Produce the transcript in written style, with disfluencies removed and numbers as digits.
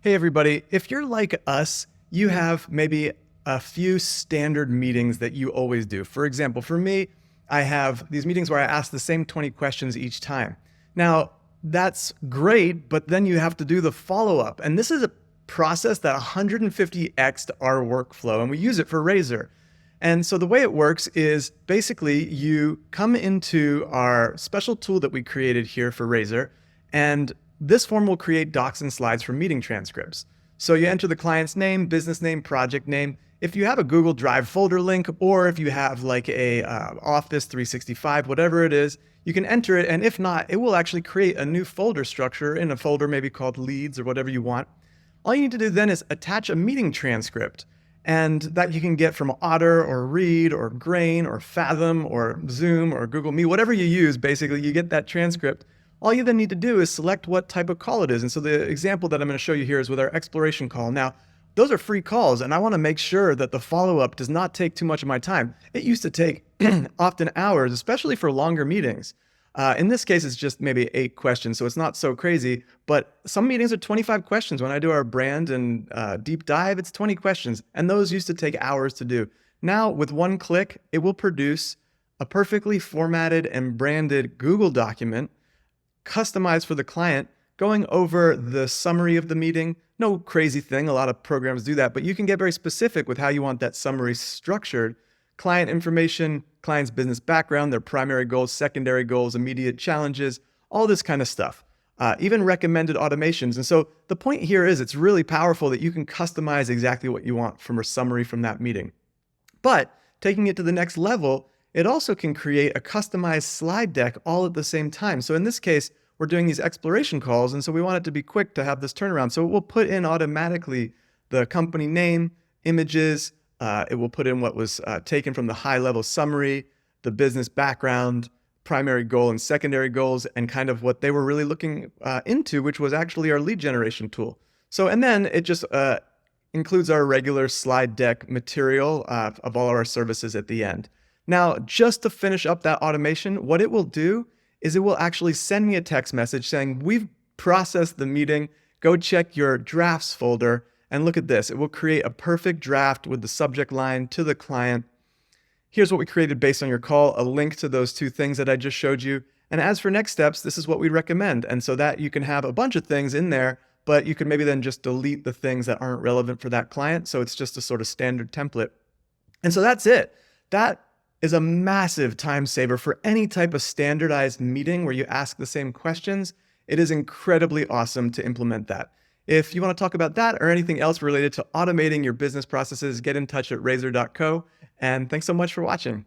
Hey everybody, if you're like us, you have maybe a few standard meetings that you always do. For example, for me, I have these meetings where I ask the same 20 questions each time. Now, that's great, but then you have to do the follow-up. And this is a process that 150x'd our workflow, and we use it for Razor. And so the way it works is basically you come into our special tool that we created here for Razor, and this form will create docs and slides for meeting transcripts. So you enter the client's name, business name, project name. If you have a Google Drive folder link, or if you have like a Office 365, whatever it is, you can enter it. And if not, it will actually create a new folder structure in a folder maybe called leads or whatever you want. All you need to do then is attach a meeting transcript, and that you can get from Otter or Read or Grain or Fathom or Zoom or Google Meet, whatever you use. Basically, you get that transcript. All you then need to do is select what type of call it is. And so the example that I'm going to show you here is with our exploration call. Now, those are free calls, and I want to make sure that the follow-up does not take too much of my time. It used to take often hours, especially for longer meetings. In this case, it's just maybe 8 questions, so it's not so crazy. But some meetings are 25 questions. When I do our brand and deep dive, it's 20 questions, and those used to take hours to do. Now, with one click, it will produce a perfectly formatted and branded Google document customized for the client, going over the summary of the meeting. No crazy thing, a lot of programs do that, but you can get very specific with how you want that summary structured. Client information, client's business background, their primary goals, secondary goals, immediate challenges, all this kind of stuff. Even recommended automations. And so the point here is it's really powerful that you can customize exactly what you want from a summary from that meeting. But taking it to the next level, it also can create a customized slide deck all at the same time. So in this case, we're doing these exploration calls, and so we want it to be quick to have this turnaround. So it will put in automatically the company name, images, it will put in what was taken from the high-level summary, the business background, primary goal and secondary goals, and kind of what they were really looking into, which was actually our lead generation tool. So, and then it just includes our regular slide deck material of all our services at the end. Now, just to finish up that automation, what it will do is it will actually send me a text message saying, we've processed the meeting, go check your drafts folder, and look at this. It will create a perfect draft with the subject line to the client. Here's what we created based on your call, a link to those 2 things that I just showed you. And as for next steps, this is what we recommend. And so that you can have a bunch of things in there, but you can maybe then just delete the things that aren't relevant for that client. So it's just a sort of standard template. And so that's it. That is a massive time saver for any type of standardized meeting where you ask the same questions. It is incredibly awesome to implement that. If you want to talk about that or anything else related to automating your business processes, get in touch at razor.co. And thanks so much for watching.